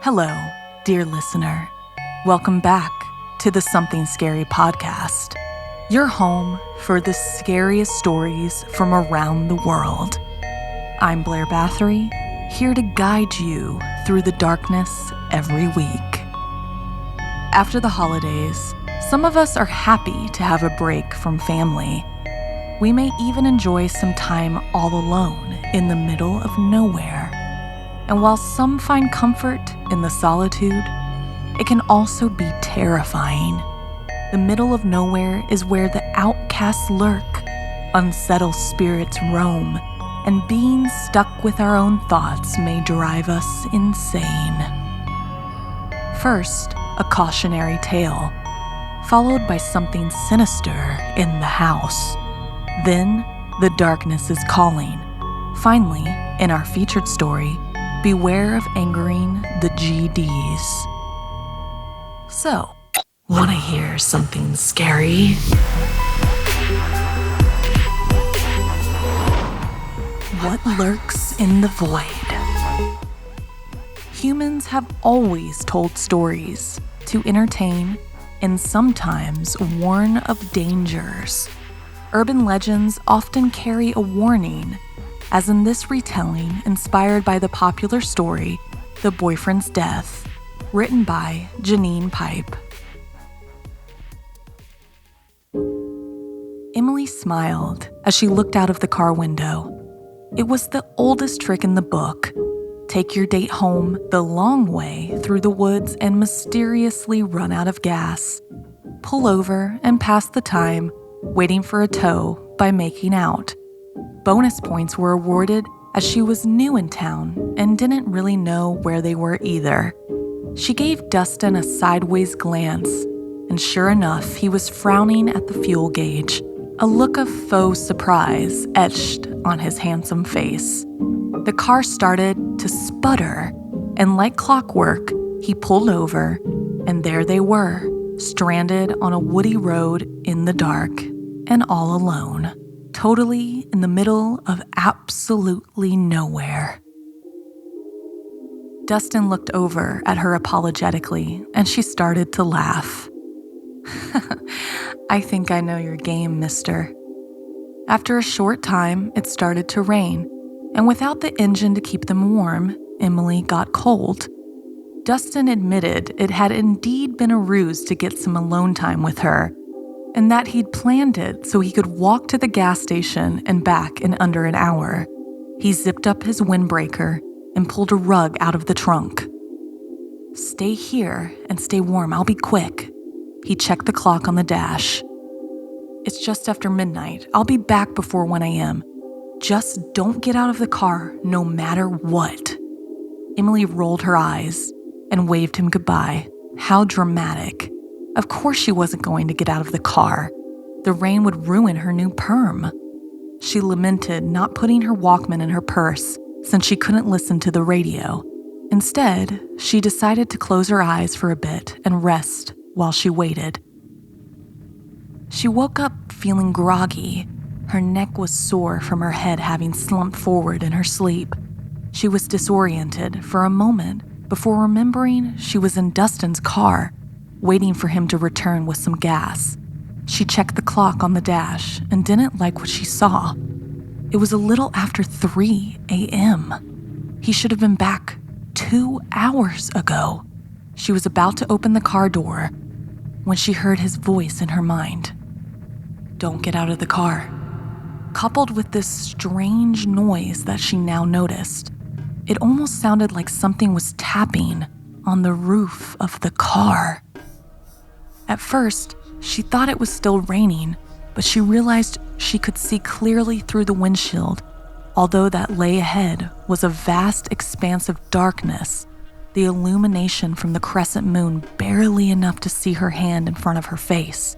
Hello, dear listener. Welcome back to the Something Scary podcast, your home for the scariest stories from around the world. I'm Blair Bathory, here to guide you through the darkness every week. After the holidays, some of us are happy to have a break from family. We may even enjoy some time all alone in the middle of nowhere. And while some find comfort in the solitude, it can also be terrifying. The middle of nowhere is where the outcasts lurk, unsettled spirits roam, and being stuck with our own thoughts may drive us insane. First, a cautionary tale, followed by something sinister in the house. Then, the darkness is calling. Finally, in our featured story, beware of angering the GDs. So, wanna hear something scary? What lurks in the void? Humans have always told stories to entertain and sometimes warn of dangers. Urban legends often carry a warning, as in this retelling inspired by the popular story, The Boyfriend's Death, written by Janine Pipe. Emily smiled as she looked out of the car window. It was the oldest trick in the book. Take your date home the long way through the woods and mysteriously run out of gas. Pull over and pass the time waiting for a tow by making out. Bonus points were awarded as she was new in town and didn't really know where they were either. She gave Dustin a sideways glance, and sure enough, he was frowning at the fuel gauge, a look of faux surprise etched on his handsome face. The car started to sputter, and like clockwork, he pulled over, and there they were, stranded on a woody road in the dark and all alone. Totally in the middle of absolutely nowhere. Dustin looked over at her apologetically, and she started to laugh. I think I know your game, mister. After a short time, it started to rain, and without the engine to keep them warm, Emily got cold. Dustin admitted it had indeed been a ruse to get some alone time with her, and that he'd planned it so he could walk to the gas station and back in under an hour. He zipped up his windbreaker and pulled a rug out of the trunk. Stay here and stay warm, I'll be quick. He checked the clock on the dash. It's just after midnight. I'll be back before 1 a.m. Just don't get out of the car no matter what. Emily rolled her eyes and waved him goodbye. How dramatic. Of course she wasn't going to get out of the car. The rain would ruin her new perm. She lamented not putting her Walkman in her purse since she couldn't listen to the radio. Instead, she decided to close her eyes for a bit and rest while she waited. She woke up feeling groggy. Her neck was sore from her head having slumped forward in her sleep. She was disoriented for a moment before remembering she was in Dustin's car, waiting for him to return with some gas. She checked the clock on the dash and didn't like what she saw. It was a little after 3 a.m. He should have been back 2 hours ago. She was about to open the car door when she heard his voice in her mind. Don't get out of the car. Coupled with this strange noise that she now noticed, it almost sounded like something was tapping on the roof of the car. At first, she thought it was still raining, but she realized she could see clearly through the windshield, although that lay ahead was a vast expanse of darkness, the illumination from the crescent moon barely enough to see her hand in front of her face.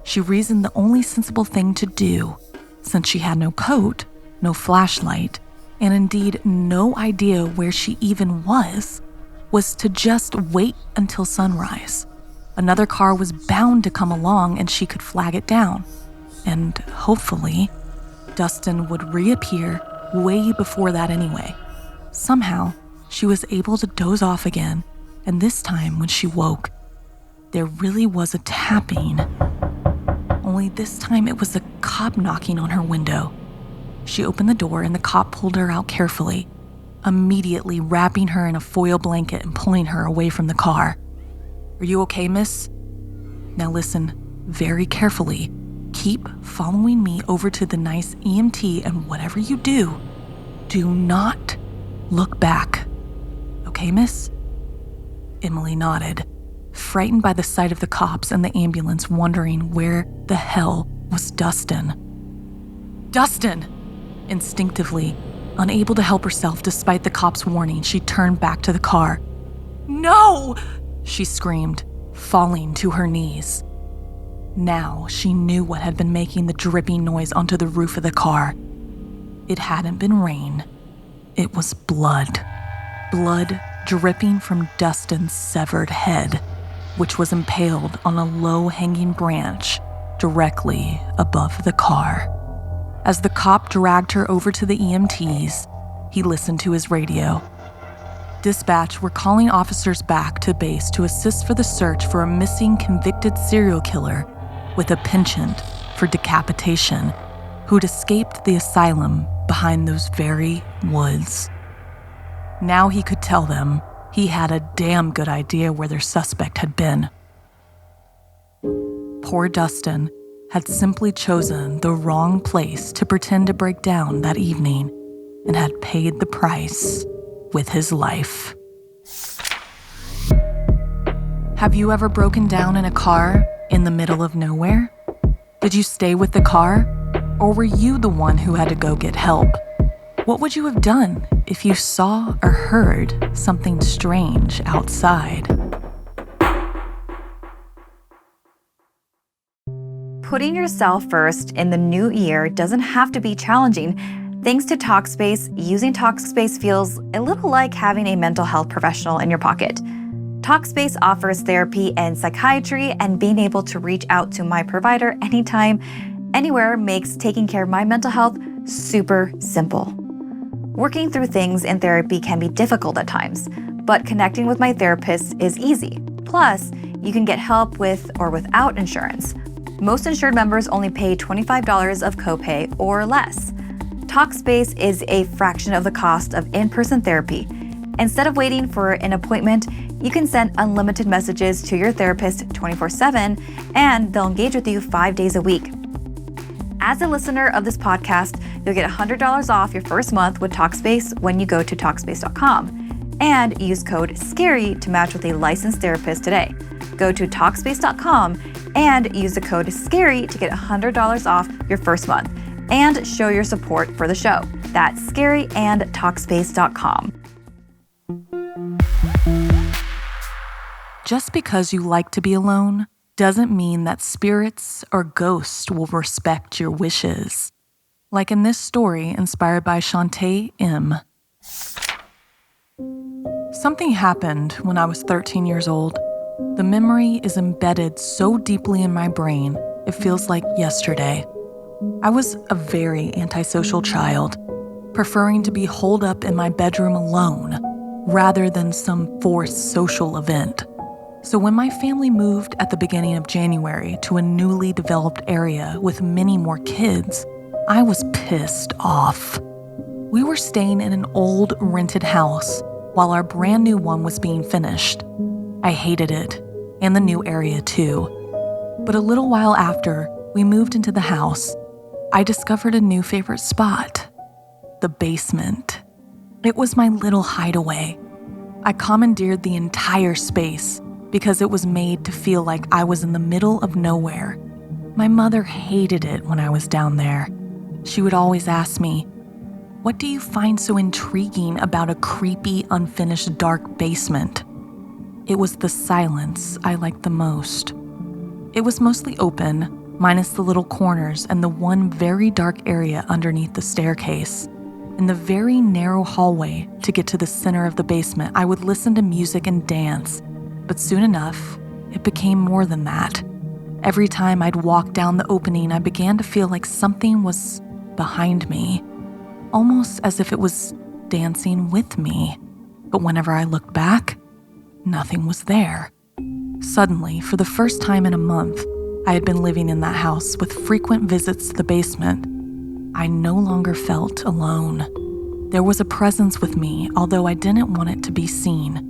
She reasoned the only sensible thing to do, since she had no coat, no flashlight, and indeed no idea where she even was to just wait until sunrise. Another car was bound to come along and she could flag it down. And hopefully, Dustin would reappear way before that anyway. Somehow, she was able to doze off again, and this time when she woke, there really was a tapping. Only this time it was a cop knocking on her window. She opened the door and the cop pulled her out carefully, immediately wrapping her in a foil blanket and pulling her away from the car. "Are you okay, miss? Now listen very carefully. Keep following me over to the nice EMT, and whatever you do not look back. Okay, miss?" Emily nodded, frightened by the sight of the cops and the ambulance, wondering where the hell was Dustin. "Dustin!" Instinctively, unable to help herself despite the cop's warning, she turned back to the car. "No!" she screamed, falling to her knees. Now she knew what had been making the dripping noise onto the roof of the car. It hadn't been rain. It was blood. Blood dripping from Dustin's severed head, which was impaled on a low-hanging branch directly above the car. As the cop dragged her over to the EMTs, he listened to his radio. "Dispatch, we're calling officers back to base to assist for the search for a missing convicted serial killer with a penchant for decapitation who'd escaped the asylum behind those very woods." Now he could tell them he had a damn good idea where their suspect had been. Poor Dustin had simply chosen the wrong place to pretend to break down that evening and had paid the price with his life. Have you ever broken down in a car in the middle of nowhere? Did you stay with the car, or were you the one who had to go get help? What would you have done if you saw or heard something strange outside? Putting yourself first in the new year doesn't have to be challenging. Thanks to Talkspace, using Talkspace feels a little like having a mental health professional in your pocket. Talkspace offers therapy and psychiatry, and being able to reach out to my provider anytime, anywhere makes taking care of my mental health super simple. Working through things in therapy can be difficult at times, but connecting with my therapist is easy. Plus, you can get help with or without insurance. Most insured members only pay $25 of copay or less. Talkspace is a fraction of the cost of in-person therapy. Instead of waiting for an appointment, you can send unlimited messages to your therapist 24/7, and they'll engage with you 5 days a week. As a listener of this podcast, you'll get $100 off your first month with Talkspace when you go to Talkspace.com. And use code SCARY to match with a licensed therapist today. Go to Talkspace.com and use the code SCARY to get $100 off your first month and show your support for the show. That's SCARY and Talkspace.com. Just because you like to be alone doesn't mean that spirits or ghosts will respect your wishes. Like in this story inspired by Chantié M. Something happened when I was 13 years old. The memory is embedded so deeply in my brain, it feels like yesterday. I was a very antisocial child, preferring to be holed up in my bedroom alone rather than some forced social event. So when my family moved at the beginning of January to a newly developed area with many more kids, I was pissed off. We were staying in an old rented house while our brand new one was being finished. I hated it, and the new area too. But a little while after we moved into the house, I discovered a new favorite spot: the basement. It was my little hideaway. I commandeered the entire space because it was made to feel like I was in the middle of nowhere. My mother hated it when I was down there. She would always ask me, "What do you find so intriguing about a creepy, unfinished, dark basement?" It was the silence I liked the most. It was mostly open, minus the little corners and the one very dark area underneath the staircase. In the very narrow hallway to get to the center of the basement, I would listen to music and dance, but soon enough, it became more than that. Every time I'd walk down the opening, I began to feel like something was behind me, almost as if it was dancing with me. but whenever I looked back, nothing was there. Suddenly, for the first time in a month, I had been living in that house with frequent visits to the basement. I no longer felt alone. There was a presence with me, although I didn't want it to be seen.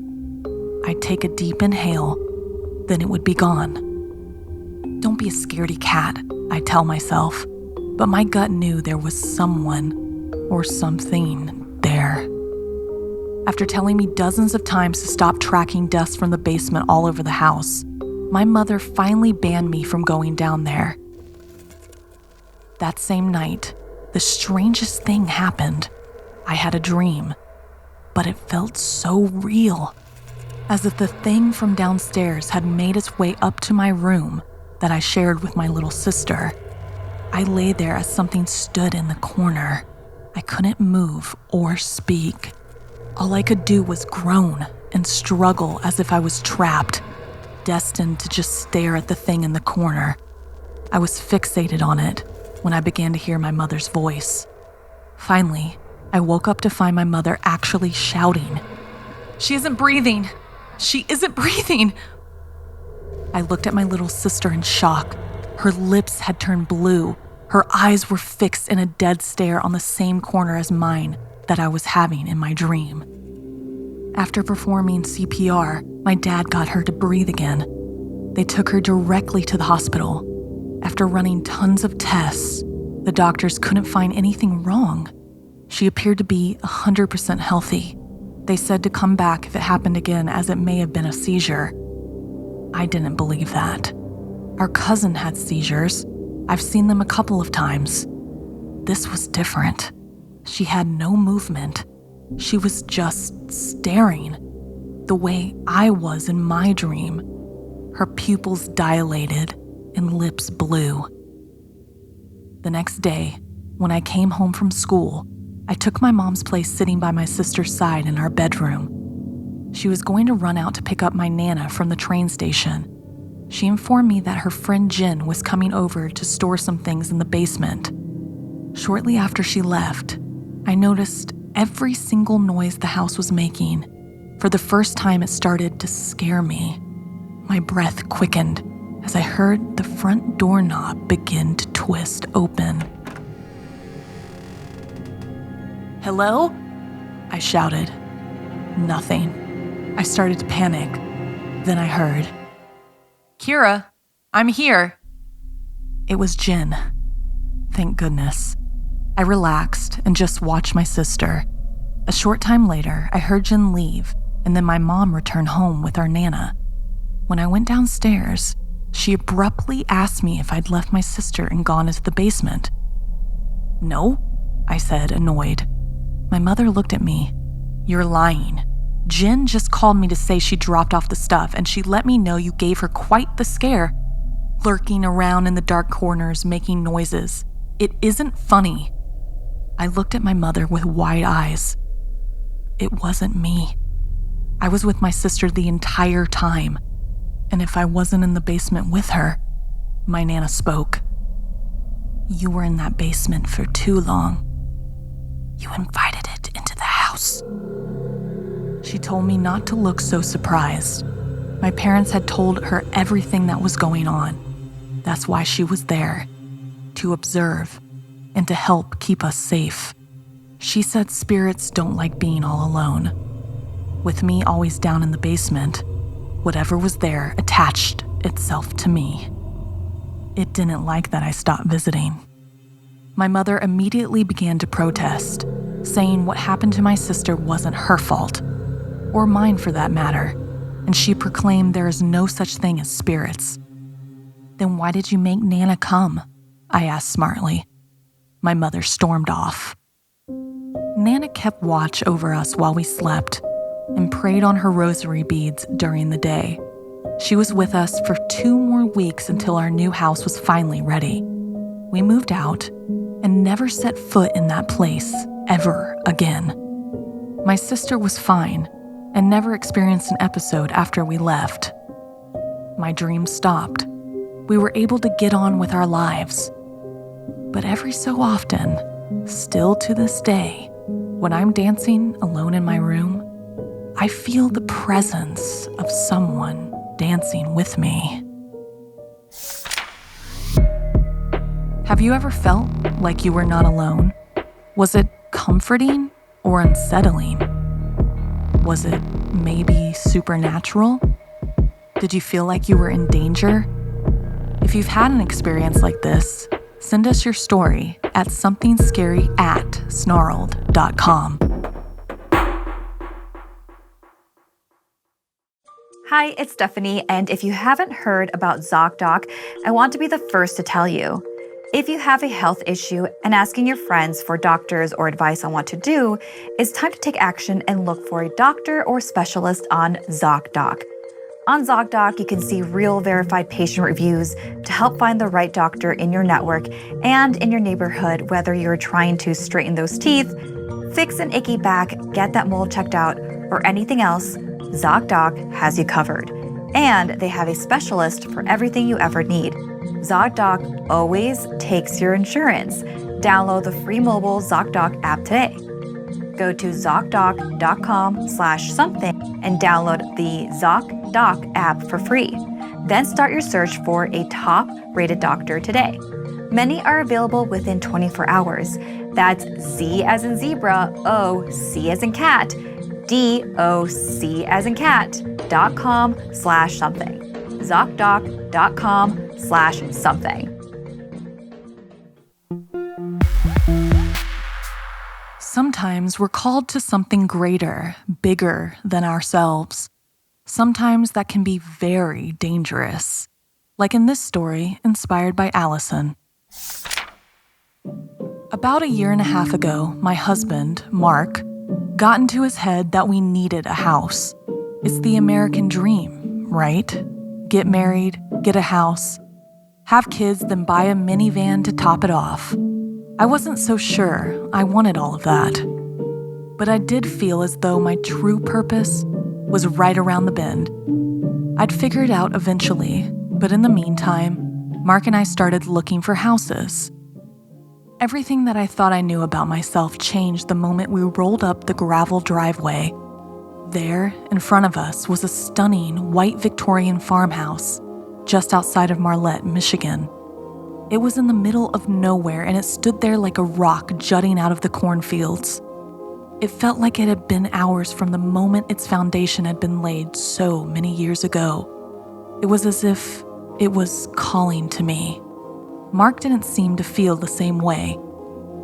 I'd take a deep inhale, then it would be gone. Don't be a scaredy cat, I tell myself, but my gut knew there was someone or something there. After telling me dozens of times to stop tracking dust from the basement all over the house, my mother finally banned me from going down there. That same night, the strangest thing happened. I had a dream, but it felt so real, as if the thing from downstairs had made its way up to my room that I shared with my little sister. I lay there as something stood in the corner. I couldn't move or speak. All I could do was groan and struggle as if I was trapped, destined to just stare at the thing in the corner. I was fixated on it when I began to hear my mother's voice. Finally, I woke up to find my mother actually shouting, "She isn't breathing! She isn't breathing!" I looked at my little sister in shock. Her lips had turned blue. Her eyes were fixed in a dead stare on the same corner as mine that I was having in my dream. After performing CPR, my dad got her to breathe again. They took her directly to the hospital. After running tons of tests, the doctors couldn't find anything wrong. She appeared to be 100% healthy. They said to come back if it happened again, as it may have been a seizure. I didn't believe that. Our cousin had seizures. I've seen them a couple of times. This was different. She had no movement. She was just staring, the way I was in my dream. Her pupils dilated and lips blue. The next day, when I came home from school, I took my mom's place sitting by my sister's side in our bedroom. She was going to run out to pick up my Nana from the train station. She informed me that her friend Jen was coming over to store some things in the basement. Shortly after she left, I noticed every single noise the house was making. For the first time, it started to scare me. My breath quickened as I heard the front doorknob begin to twist open. "Hello?" I shouted. Nothing. I started to panic. Then I heard, "Kira, I'm here." It was Jen. Thank goodness. I relaxed and just watched my sister. A short time later, I heard Jen leave, and then my mom returned home with our Nana. When I went downstairs, she abruptly asked me if I'd left my sister and gone into the basement. "No," I said, annoyed. My mother looked at me. "You're lying. Jen just called me to say she dropped off the stuff, and she let me know you gave her quite the scare, lurking around in the dark corners, making noises. It isn't funny." I looked at my mother with wide eyes. It wasn't me. I was with my sister the entire time, and if I wasn't in the basement with her, my Nana spoke. "You were in that basement for too long. You invited it into the house." She told me not to look so surprised. My parents had told her everything that was going on. That's why she was there, to observe and to help keep us safe. She said spirits don't like being all alone. With me always down in the basement, whatever was there attached itself to me. It didn't like that I stopped visiting. My mother immediately began to protest, saying what happened to my sister wasn't her fault, or mine for that matter, and she proclaimed there is no such thing as spirits. "Then why did you make Nana come?" I asked smartly. My mother stormed off. Nana kept watch over us while we slept and prayed on her rosary beads during the day. She was with us for 2 more weeks until our new house was finally ready. We moved out and never set foot in that place ever again. My sister was fine and never experienced an episode after we left. My dreams stopped. We were able to get on with our lives. But every so often, still to this day, when I'm dancing alone in my room, I feel the presence of someone dancing with me. Have you ever felt like you were not alone? Was it comforting or unsettling? Was it maybe supernatural? Did you feel like you were in danger? If you've had an experience like this, send us your story at somethingscary@snarled.com. Hi, it's Stephanie, and if you haven't heard about ZocDoc, I want to be the first to tell you. If you have a health issue and asking your friends for doctors or advice on what to do, it's time to take action and look for a doctor or specialist on ZocDoc. On ZocDoc, you can see real verified patient reviews to help find the right doctor in your network and in your neighborhood, whether you're trying to straighten those teeth, fix an icky back, get that mole checked out, or anything else. ZocDoc has you covered. And they have a specialist for everything you ever need. ZocDoc always takes your insurance. Download the free mobile ZocDoc app today. Go to ZocDoc.com/something and download the ZocDoc app for free. Then start your search for a top-rated doctor today. Many are available within 24 hours. That's Z as in zebra, O, C as in cat, DOC as in cat.com/something. ZocDoc.com/something. Sometimes we're called to something greater, bigger than ourselves. Sometimes that can be very dangerous. Like in this story, inspired by Allison. About a year and a half ago, my husband, Mark, got into his head that we needed a house. It's the American dream, right? Get married, get a house, have kids, then buy a minivan to top it off. I wasn't so sure I wanted all of that. But I did feel as though my true purpose was right around the bend. I'd figure it out eventually, but in the meantime, Mark and I started looking for houses. Everything that I thought I knew about myself changed the moment we rolled up the gravel driveway. There, in front of us, was a stunning white Victorian farmhouse just outside of Marlette, Michigan. It was in the middle of nowhere, and it stood there like a rock jutting out of the cornfields. It felt like it had been hours from the moment its foundation had been laid so many years ago. It was as if it was calling to me. Mark didn't seem to feel the same way.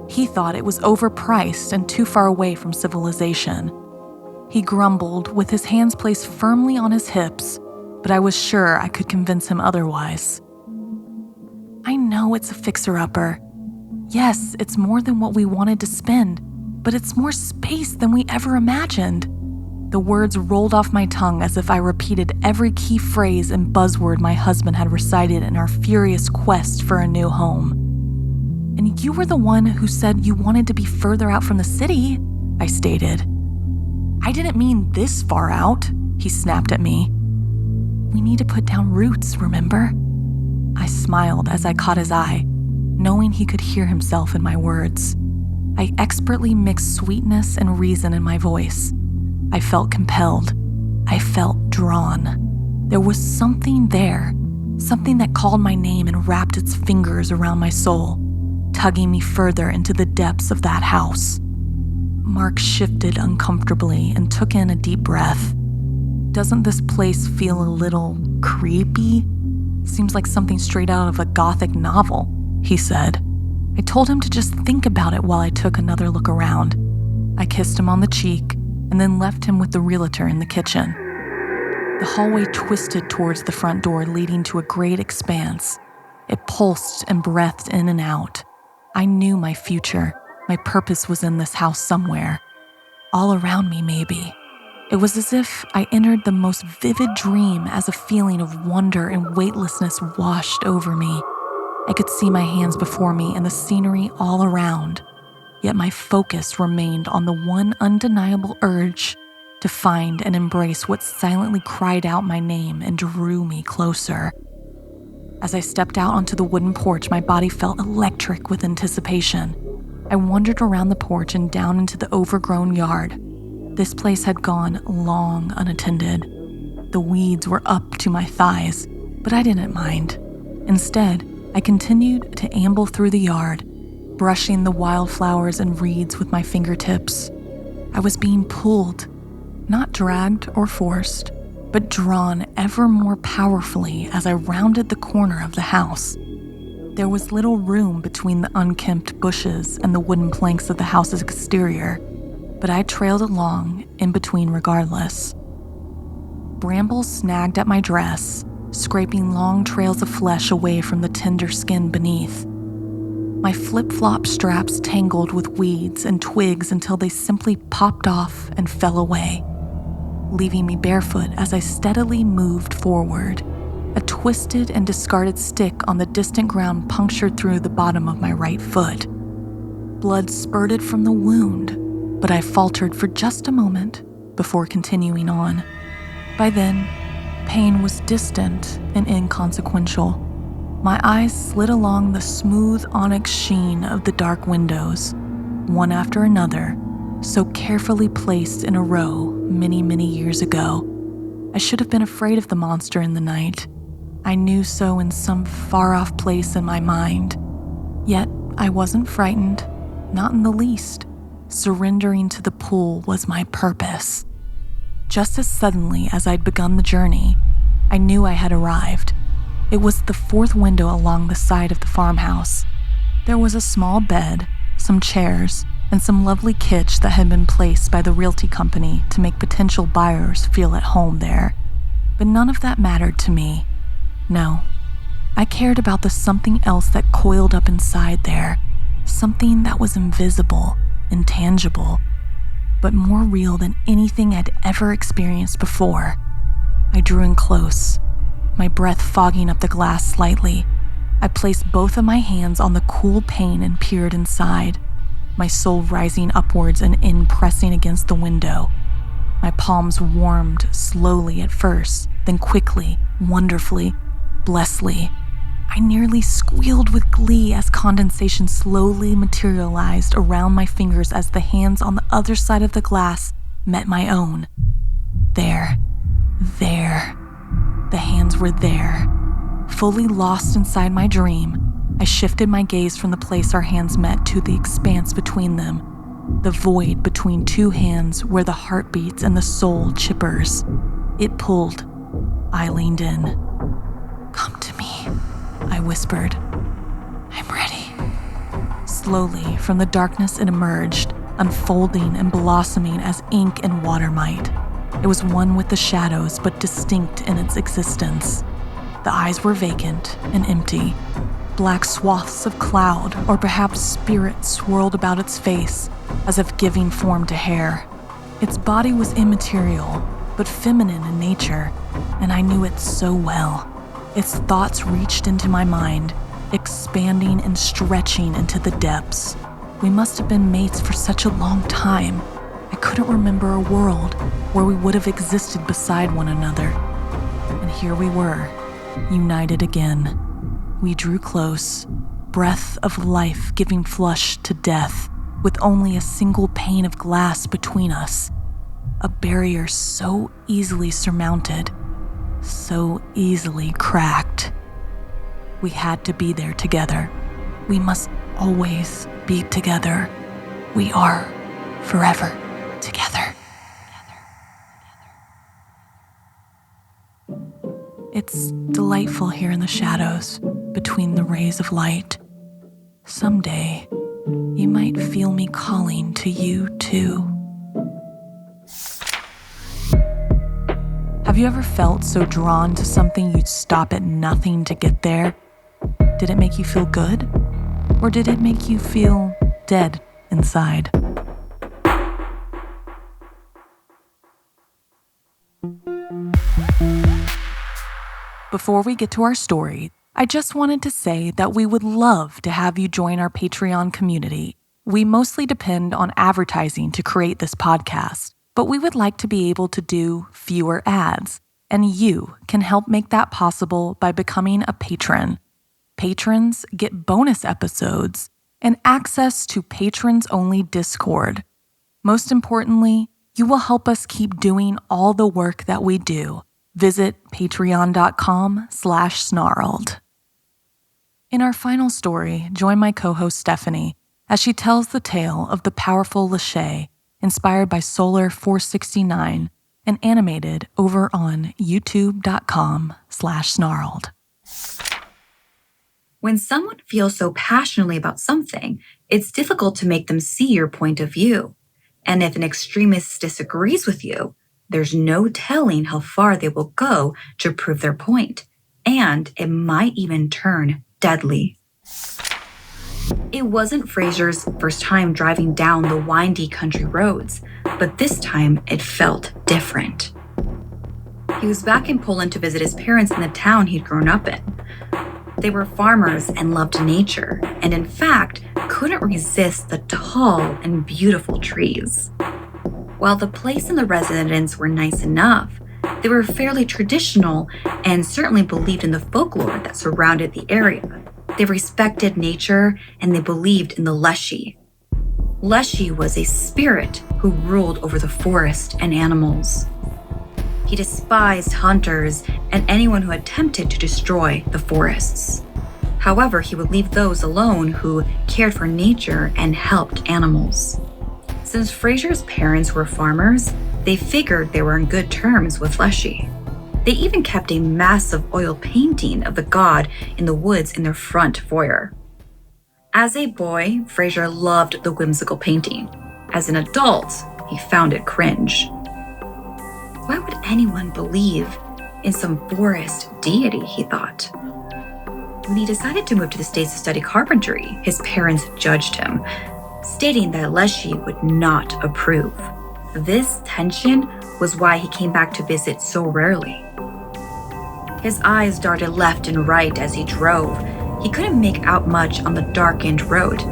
He thought it was overpriced and too far away from civilization. He grumbled with his hands placed firmly on his hips, but I was sure I could convince him otherwise. I know it's a fixer-upper. Yes, it's more than what we wanted to spend, but it's more space than we ever imagined. The words rolled off my tongue as if I repeated every key phrase and buzzword my husband had recited in our furious quest for a new home. And you were the one who said you wanted to be further out from the city, I stated. I didn't mean this far out, he snapped at me. We need to put down roots, remember? I smiled as I caught his eye, knowing he could hear himself in my words. I expertly mixed sweetness and reason in my voice. I felt compelled. I felt drawn. There was something there, something that called my name and wrapped its fingers around my soul, tugging me further into the depths of that house. Mark shifted uncomfortably and took in a deep breath. Doesn't this place feel a little creepy? Seems like something straight out of a gothic novel, he said. I told him to just think about it while I took another look around. I kissed him on the cheek and then left him with the realtor in the kitchen. The hallway twisted towards the front door, leading to a great expanse. It pulsed and breathed in and out. I knew my future. My purpose was in this house somewhere. All around me, maybe. It was as if I entered the most vivid dream as a feeling of wonder and weightlessness washed over me. I could see my hands before me and the scenery all around, yet my focus remained on the one undeniable urge to find and embrace what silently cried out my name and drew me closer. As I stepped out onto the wooden porch, my body felt electric with anticipation. I wandered around the porch and down into the overgrown yard. This place had gone long unattended. The weeds were up to my thighs, but I didn't mind. Instead, I continued to amble through the yard, brushing the wildflowers and reeds with my fingertips. I was being pulled, not dragged or forced, but drawn ever more powerfully as I rounded the corner of the house. There was little room between the unkempt bushes and the wooden planks of the house's exterior, but I trailed along in between regardless. Brambles snagged at my dress, scraping long trails of flesh away from the tender skin beneath. My flip-flop straps tangled with weeds and twigs until they simply popped off and fell away, leaving me barefoot as I steadily moved forward. A twisted and discarded stick on the distant ground punctured through the bottom of my right foot. Blood spurted from the wound, but I faltered for just a moment before continuing on. By then, pain was distant and inconsequential. My eyes slid along the smooth onyx sheen of the dark windows, one after another, so carefully placed in a row many, many years ago. I should have been afraid of the monster in the night. I knew so in some far-off place in my mind. Yet I wasn't frightened, not in the least. Surrendering to the pull was my purpose. Just as suddenly as I'd begun the journey, I knew I had arrived. It was the fourth window along the side of the farmhouse. There was a small bed, some chairs, and some lovely kitsch that had been placed by the realty company to make potential buyers feel at home there. But none of that mattered to me. No, I cared about the something else that coiled up inside there, something that was invisible, intangible, but more real than anything I'd ever experienced before. I drew in close, my breath fogging up the glass slightly. I placed both of my hands on the cool pane and peered inside, my soul rising upwards and in pressing against the window. My palms warmed slowly at first, then quickly, wonderfully, blessedly. I nearly squealed with glee as condensation slowly materialized around my fingers as the hands on the other side of the glass met my own. There. The hands were there. Fully lost inside my dream, I shifted my gaze from the place our hands met to the expanse between them, the void between two hands where the heart beats and the soul chippers. It pulled. I leaned in. "Come to me," I whispered. "I'm ready." Slowly, from the darkness it emerged, unfolding and blossoming as ink and water might. It was one with the shadows, but distinct in its existence. The eyes were vacant and empty. Black swaths of cloud, or perhaps spirit, swirled about its face, as if giving form to hair. Its body was immaterial, but feminine in nature, and I knew it so well. Its thoughts reached into my mind, expanding and stretching into the depths. We must have been mates for such a long time. I couldn't remember a world where we would have existed beside one another. And here we were, united again. We drew close, breath of life giving flush to death, with only a single pane of glass between us. A barrier so easily surmounted, so easily cracked. We had to be there together. We must always be together. We are forever together. It's delightful here in the shadows, between the rays of light. Someday, you might feel me calling to you too. Have you ever felt so drawn to something you'd stop at nothing to get there? Did it make you feel good? Or did it make you feel dead inside? Before we get to our story, I just wanted to say that we would love to have you join our Patreon community. We mostly depend on advertising to create this podcast, but we would like to be able to do fewer ads, and you can help make that possible by becoming a patron. Patrons get bonus episodes and access to patrons-only Discord. Most importantly, You will help us keep doing all the work that we do. Visit patreon.com/snarled. In our final story, join my co-host Stephanie as she tells the tale of the powerful lushi, inspired by Solar 469 and animated over on youtube.com/snarled. When someone feels so passionately about something, it's difficult to make them see your point of view. And if an extremist disagrees with you, there's no telling how far they will go to prove their point, and it might even turn deadly. It wasn't Fraser's first time driving down the windy country roads, but this time it felt different. He was back in Poland to visit his parents in the town he'd grown up in. They were farmers and loved nature, and in fact, couldn't resist the tall and beautiful trees. While the place and the residents were nice enough, they were fairly traditional and certainly believed in the folklore that surrounded the area. They respected nature and they believed in the lushi. Lushi was a spirit who ruled over the forest and animals. He despised hunters and anyone who attempted to destroy the forests. However, he would leave those alone who cared for nature and helped animals. Since Fraser's parents were farmers, they figured they were on good terms with lushi. They even kept a massive oil painting of the god in the woods in their front foyer. As a boy, Fraser loved the whimsical painting. As an adult, he found it cringe. Why would anyone believe in some forest deity, he thought. When he decided to move to the States to study carpentry, his parents judged him, stating that lushi would not approve. This tension was why he came back to visit so rarely. His eyes darted left and right as he drove. He couldn't make out much on the darkened road.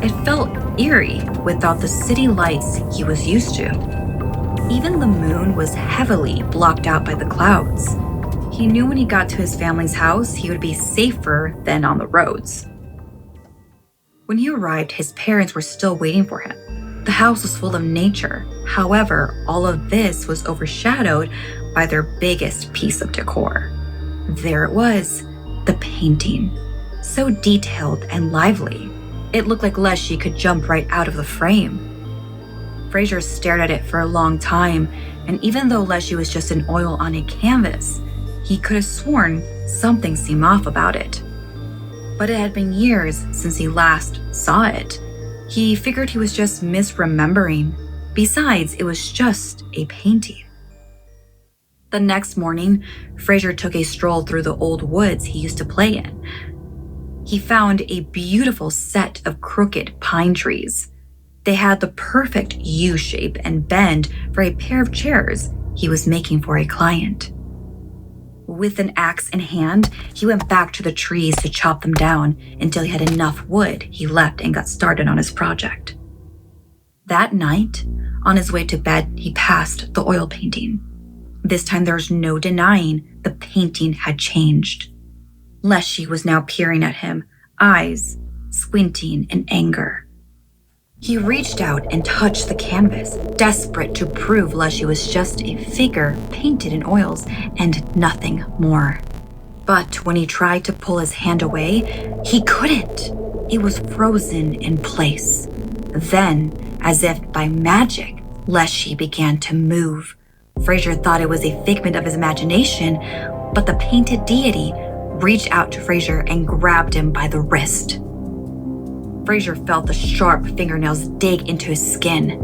It felt eerie without the city lights he was used to. Even the moon was heavily blocked out by the clouds. He knew when he got to his family's house, he would be safer than on the roads. When he arrived, his parents were still waiting for him. The house was full of nature. However, all of this was overshadowed by their biggest piece of decor. There it was, the painting. So detailed and lively. It looked like lushi could jump right out of the frame. Fraser stared at it for a long time, and even though lushi was just an oil on a canvas, he could have sworn something seemed off about it. But it had been years since he last saw it. He figured he was just misremembering. Besides, it was just a painting. The next morning, Fraser took a stroll through the old woods he used to play in. He found a beautiful set of crooked pine trees. They had the perfect U shape and bend for a pair of chairs he was making for a client. With an axe in hand, he went back to the trees to chop them down until he had enough wood. He left and got started on his project. That night, on his way to bed, he passed the oil painting. This time there was no denying the painting had changed. Lushi was now peering at him, eyes squinting in anger. He reached out and touched the canvas, desperate to prove lushi was just a figure painted in oils and nothing more. But when he tried to pull his hand away, he couldn't. It was frozen in place. Then, as if by magic, lushi began to move. Fraser thought it was a figment of his imagination, but the painted deity reached out to Fraser and grabbed him by the wrist. Fraser felt the sharp fingernails dig into his skin.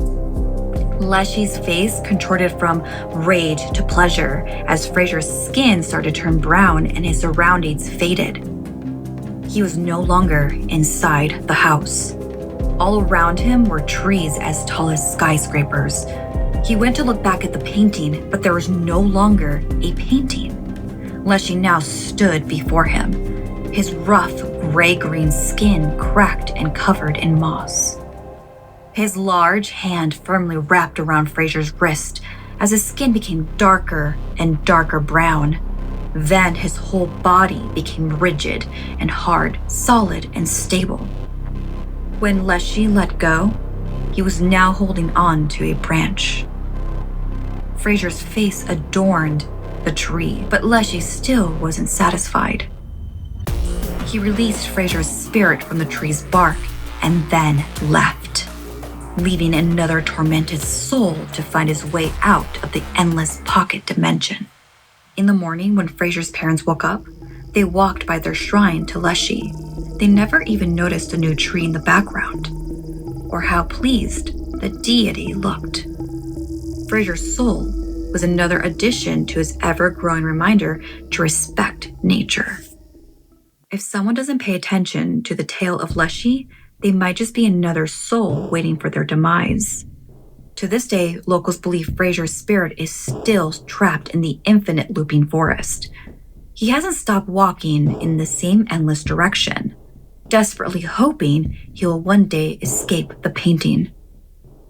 Lushi's face contorted from rage to pleasure as Fraser's skin started to turn brown and his surroundings faded. He was no longer inside the house. All around him were trees as tall as skyscrapers. He went to look back at the painting, but there was no longer a painting. Lushi now stood before him, his rough gray-green skin cracked and covered in moss. His large hand firmly wrapped around Fraser's wrist as his skin became darker and darker brown. Then his whole body became rigid and hard, solid and stable. When Lushi let go, he was now holding on to a branch. Fraser's face adorned the tree, but Lushi still wasn't satisfied. He released Fraser's spirit from the tree's bark and then left, leaving another tormented soul to find his way out of the endless pocket dimension. In the morning, when Fraser's parents woke up, they walked by their shrine to Lushi. They never even noticed a new tree in the background, or how pleased the deity looked. Fraser's soul was another addition to his ever-growing reminder to respect nature. If someone doesn't pay attention to the tale of Lushi, they might just be another soul waiting for their demise. To this day, locals believe Fraser's spirit is still trapped in the infinite looping forest. He hasn't stopped walking in the same endless direction, desperately hoping he'll one day escape the painting.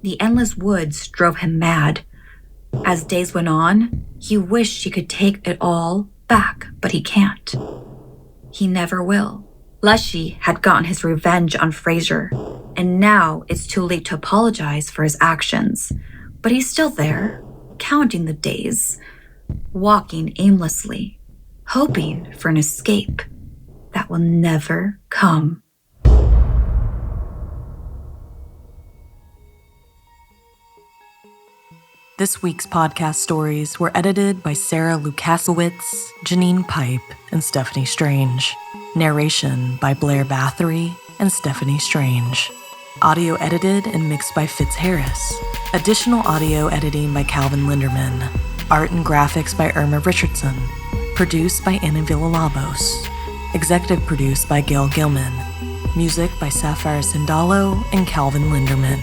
The endless woods drove him mad. As days went on, he wished he could take it all back, but he can't. He never will. Lushi had gotten his revenge on Fraser, and now it's too late to apologize for his actions. But he's still there, counting the days, walking aimlessly, hoping for an escape that will never come. This week's podcast stories were edited by Sarah Lukasiewicz, Janine Pipe, and Stephanie Strange. Narration by Blair Bathory and Stephanie Strange. Audio edited and mixed by Fitz Harris. Additional audio editing by Calvin Linderman. Art and graphics by Irma Richardson. Produced by Anna Villalobos. Executive produced by Gail Gilman. Music by Sapphire Sindalo and Calvin Linderman.